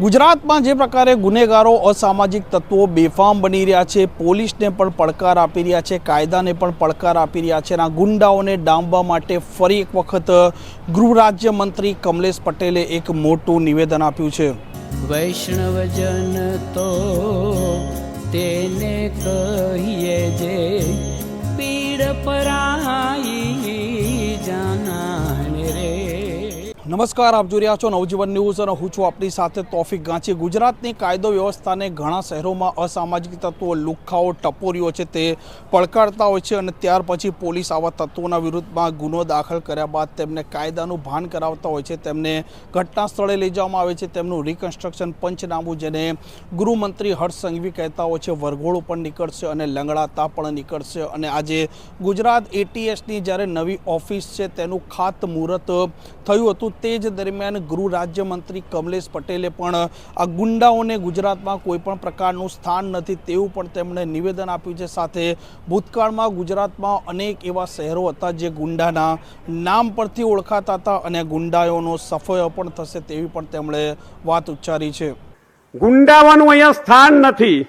ગુજરાતમાં જે પ્રકારે ગુનેગારો અસામાજિક તત્વો બેફામ બની રહ્યા છે, પોલીસને પણ પડકાર આપી રહ્યા છે, કાયદાને પણ પડકાર આપી રહ્યા છે અને આ ગુંડાઓને ડામવા માટે ફરી એક વખત ગૃહ રાજ્યમંત્રી કમલેશ પટેલે એક મોટું નિવેદન આપ્યું છે। વૈષ્ણવજન તો તેને કહીએ જે પીડ પરાઈ જાનાને રે। નમસ્કાર, આપ જોઈ રહ્યા છો નવજીવન ન્યૂઝ અને હું છું આપની સાથે તોફિક ગાંચી। ગુજરાતની કાયદો વ્યવસ્થાને ઘણા શહેરોમાં અસામાજિક તત્વો, લુખ્ખાઓ, ટપોરીઓ છે તે પડકારતા હોય છે અને ત્યાર પછી પોલીસ આવા તત્વોના વિરુદ્ધમાં ગુનો દાખલ કર્યા બાદ તેમને કાયદાનું ભાન કરાવતા હોય છે, તેમને ઘટના સ્થળે લઈ જવામાં આવે છે, તેમનું રિકન્સ્ટ્રક્શન પંચનામું જેને ગૃહમંત્રી હર્ષ સંઘવી કહેતા હોય છે, વરઘોડું પણ નીકળશે અને લંગડાતા પણ નીકળશે। અને આજે ગુજરાત એટીએસની જ્યારે નવી ઓફિસ છે તેનું ખાતમુહૂર્ત થયું હતું, તે જ દરમિયાન ગૃહ રાજ્યમંત્રી કમલેશ પટેલે પણ આ ગુંડાઓને ગુજરાતમાં કોઈ પણ પ્રકારનું સ્થાન નથી તેવું પણ તેમણે નિવેદન આપ્યું છે। સાથે ભૂતકાળમાં ગુજરાતમાં અનેક એવા શહેરો હતા જે ગુંડાના નામ પરથી ઓળખાતા હતા અને ગુંડાઓનો સફાયો પણ થશે તેવી પણ તેમણે વાત ઉચ્ચારી છે। ગુંડાવાનું અહીંયા સ્થાન નથી।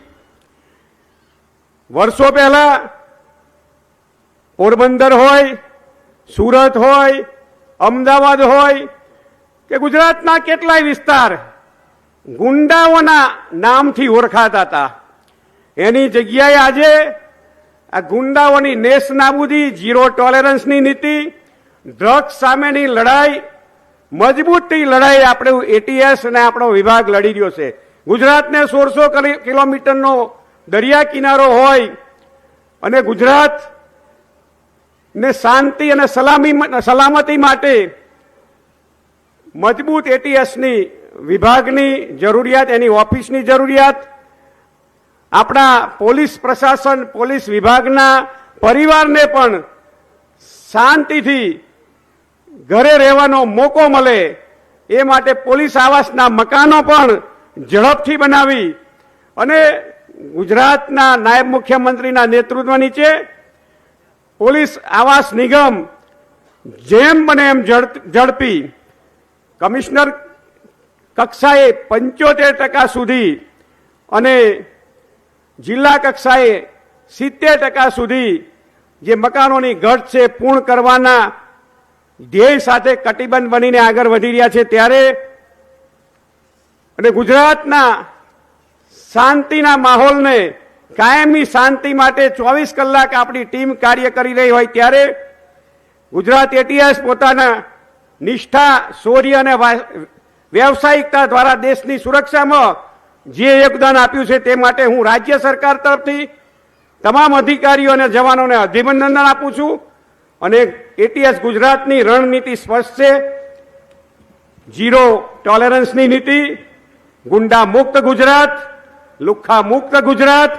વર્ષો પહેલા પોરબંદર હોય, સુરત હોય, અમદાવાદ હોય કે ગુજરાતના કેટલાય વિસ્તાર ગુંડાઓના નામથી ઓળખાતા હતા। એની જગ્યાએ આજે આ ગુંડાઓની નેસ્તનાબૂદી, ઝીરો ટોલરન્સની નીતિ, ડ્રગ્સ સામેની લડાઈ, મજબૂતથી લડાઈ આપણે એટીએસ અને આપણો વિભાગ લડી રહ્યો છે। ગુજરાતને 1600 કિલોમીટરનો દરિયા કિનારો હોય અને ગુજરાત ને શાંતિ અને સલામતી માટે મજબૂત એટીએસની વિભાગની જરૂરિયાત, એની ઓફિસની જરૂરિયાત, આપણા પોલીસ પ્રશાસન, પોલીસ વિભાગના પરિવારને પણ શાંતિથી ઘરે રહેવાનો મોકો મળે એ માટે પોલીસ આવાસના મકાનો પણ ઝડપથી બનાવી અને ગુજરાતના નાયબ મુખ્યમંત્રીના નેતૃત્વ નીચે પોલીસ આવાસ નિગમ જેમ બને એમ ઝડપી કમિશનર કક્ષાએ 75% સુધી અને જિલ્લા કક્ષાએ 70% સુધી જે મકાનોની ઘટ છે પૂર્ણ કરવાના ધ્યેય સાથે કટિબદ્ધ બનીને આગળ વધી રહ્યા છે। ત્યારે અને ગુજરાતના શાંતિના માહોલને કાયમી શાંતિ માટે 24 કલાક આપણી ટીમ કાર્ય કરી રહી હોય ત્યારે ગુજરાત એટીએસ પોતાના નિષ્ઠા, શૌર્ય અને વ્યવસાયિકતા દ્વારા દેશની સુરક્ષામાં જે યોગદાન આપ્યું છે તે માટે હું રાજ્ય સરકાર તરફથી તમામ અધિકારીઓ અને જવાનોને અભિનંદન આપું છું। અને એટીએસ ગુજરાતની રણનીતિ સ્પષ્ટ છે, ઝીરો ટોલરન્સની નીતિ, ગુંડા મુક્ત ગુજરાત, લુખ્ખા મુક્ત ગુજરાત,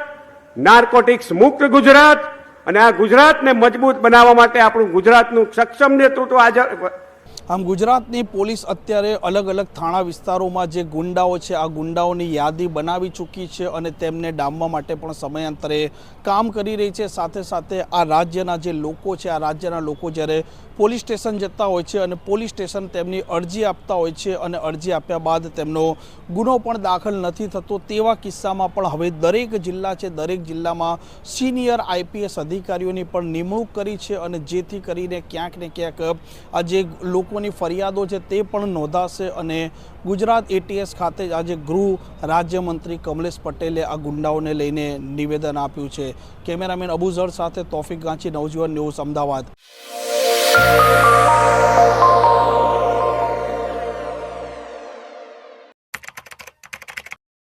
નાર્કોટિક્સ મુક્ત ગુજરાત અને આ ગુજરાતને મજબૂત બનાવવા માટે આપણું ગુજરાતનું સક્ષમ નેતૃત્વ આજે। આમ ગુજરાતની પોલીસ અત્યારે અલગ અલગ થાણા વિસ્તારોમાં જે ગુંડાઓ છે આ ગુંડાઓની યાદી બનાવી ચૂકી છે અને તેમને ડામવા માટે પણ સમયાંતરે કામ કરી રહી છે। સાથે સાથે આ રાજ્યના જે લોકો છે, આ રાજ્યના લોકો જ્યારે પોલીસ સ્ટેશન જતા હોય છે અને પોલીસ સ્ટેશન તેમની અરજી આપતા હોય છે અને અરજી આપ્યા બાદ તેમનો ગુનો પણ દાખલ નથી થતો, તેવા કિસ્સામાં પણ હવે દરેક જિલ્લા છે, દરેક જિલ્લામાં સિનિયર આઈપીએસ અધિકારીઓની પણ નિમણૂક કરી છે અને જેથી કરીને ક્યાંક ને ક્યાંક આ જે લોકોની ફરિયાદો છે તે પણ નોંધાશે। અને ગુજરાત એટીએસ ખાતે આજે ગૃહ રાજ્યમંત્રી કમલેશ પટેલે આ ગુંડાઓને લઈને નિવેદન આપ્યું છે। કેમેરામેન અબુઝર સાથે તોફિક ગાંચી, નવજીવન ન્યૂઝ, અમદાવાદ।